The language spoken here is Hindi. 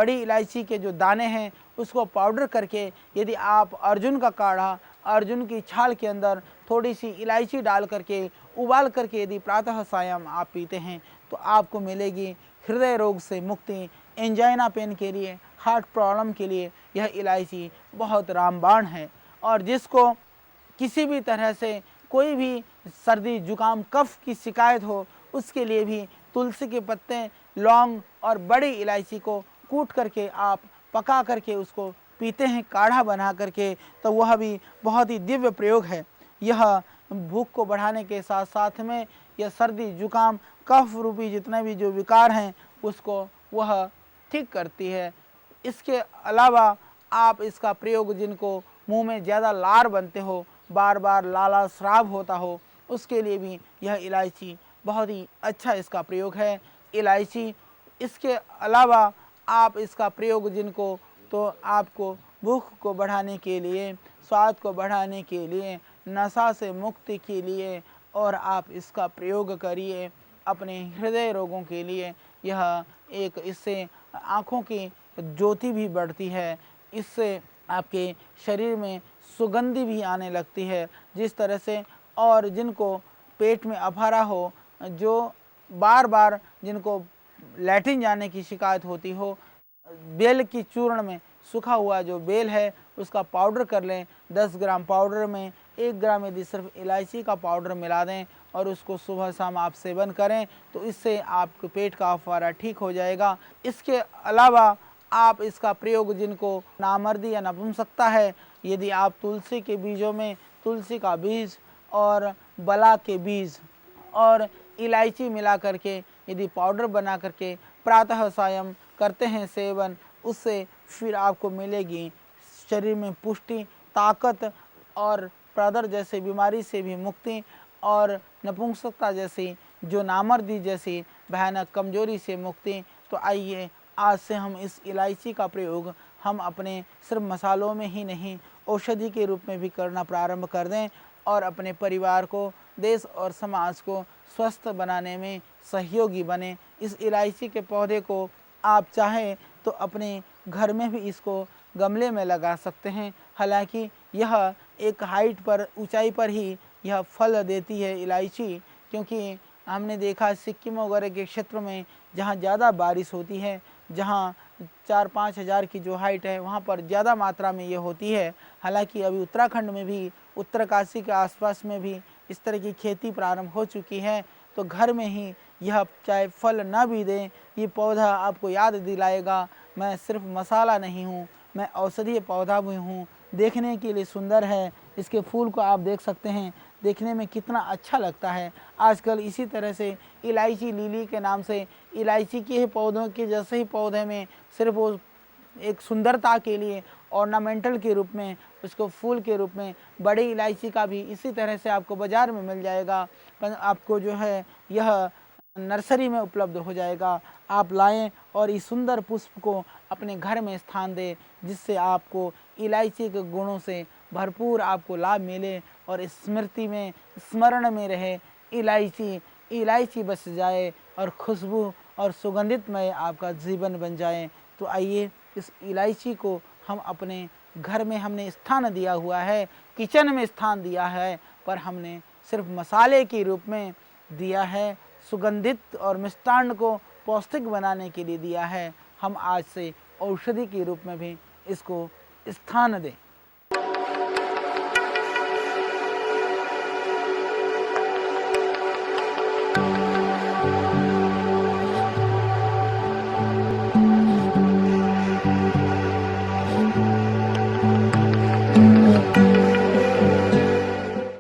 बड़ी इलायची के जो दाने हैं उसको पाउडर करके यदि आप अर्जुन का काढ़ा, अर्जुन की छाल के अंदर थोड़ी सी इलायची डाल करके उबाल करके यदि प्रातः सायं आप पीते हैं तो आपको मिलेगी हृदय रोग से मुक्ति। एंजाइना पेन के लिए, हार्ट प्रॉब्लम के लिए यह इलायची बहुत रामबाण है। और जिसको किसी भी तरह से कोई भी सर्दी जुकाम कफ की शिकायत हो उसके लिए भी तुलसी के पत्ते, लौंग और बड़ी इलायची को कूट करके आप पका करके उसको पीते हैं काढ़ा बना करके, तो वह भी बहुत ही दिव्य प्रयोग है। यह भूख को बढ़ाने के साथ साथ में यह सर्दी जुकाम कफ रूपी जितने भी जो विकार हैं उसको वह ठीक करती है। इसके अलावा आप इसका प्रयोग जिनको मुंह में ज़्यादा लार बनते हो, बार बार लाला स्राव होता हो, उसके लिए भी यह इलायची बहुत ही अच्छा इसका प्रयोग है। इलायची इसके अलावा आप इसका प्रयोग जिनको तो आपको भूख को बढ़ाने के लिए, स्वाद को बढ़ाने के लिए, नशा से मुक्ति के लिए और आप इसका प्रयोग करिए अपने हृदय रोगों के लिए। यह एक इससे आँखों की ज्योति भी बढ़ती है, इससे आपके शरीर में सुगंधी भी आने लगती है जिस तरह से। और जिनको पेट में अफारा हो, जो बार बार जिनको लैट्रिन जाने की शिकायत होती हो, बेल की चूर्ण में सूखा हुआ जो बेल है उसका पाउडर कर लें। 10 ग्राम पाउडर में 1 ग्राम यदि सिर्फ इलायची का पाउडर मिला दें और उसको सुबह शाम आप सेवन करें तो इससे आपके पेट का अफवारा ठीक हो जाएगा। इसके अलावा आप इसका प्रयोग जिनको नामर्दी या नपुंसकता है, यदि आप तुलसी के बीजों में तुलसी का बीज और बला के बीज और इलायची मिला करके यदि पाउडर बना करके प्रातः सायं करते हैं सेवन, उससे फिर आपको मिलेगी शरीर में पुष्टि, ताकत और प्रदर जैसे बीमारी से भी मुक्ति और नपुंसकता जैसी जो नामर्दी जैसी भयानक कमजोरी से मुक्ति। तो आइए आज से हम इस इलायची का प्रयोग हम अपने सिर्फ मसालों में ही नहीं औषधि के रूप में भी करना प्रारंभ कर दें और अपने परिवार को, देश और समाज को स्वस्थ बनाने में सहयोगी बने। इस इलायची के पौधे को आप चाहें तो अपने घर में भी इसको गमले में लगा सकते हैं। हालांकि यह एक हाइट पर, ऊंचाई पर ही यह फल देती है इलायची, क्योंकि हमने देखा सिक्किम वगैरह के क्षेत्र में जहाँ ज़्यादा बारिश होती है, जहाँ 4-5 हज़ार की जो हाइट है वहाँ पर ज़्यादा मात्रा में ये होती है। हालांकि अभी उत्तराखंड में भी, उत्तरकाशी के आसपास में भी इस तरह की खेती प्रारंभ हो चुकी है। तो घर में ही यह चाहे फल न भी दें, ये पौधा आपको याद दिलाएगा मैं सिर्फ मसाला नहीं हूँ, मैं औषधीय पौधा भी हूँ। देखने के लिए सुंदर है, इसके फूल को आप देख सकते हैं, देखने में कितना अच्छा लगता है। आजकल इसी तरह से इलायची लिली के नाम से इलायची के ही पौधों के जैसे ही पौधे में सिर्फ वो एक सुंदरता के लिए ऑर्नामेंटल के रूप में, उसको फूल के रूप में, बड़ी इलायची का भी इसी तरह से आपको बाज़ार में मिल जाएगा। पर आपको जो है यह नर्सरी में उपलब्ध हो जाएगा। आप लाएं और इस सुंदर पुष्प को अपने घर में स्थान दें, जिससे आपको इलायची के गुणों से भरपूर आपको लाभ मिले और स्मृति में, स्मरण में रहे इलायची। इलायची बस जाए और खुशबू और सुगंधितमय आपका जीवन बन जाए। तो आइए इस इलायची को हम अपने घर में हमने स्थान दिया हुआ है, किचन में स्थान दिया है, पर हमने सिर्फ मसाले के रूप में दिया है, सुगंधित और मिष्टान्न को पौष्टिक बनाने के लिए दिया है। हम आज से औषधि के रूप में भी इसको स्थान दें।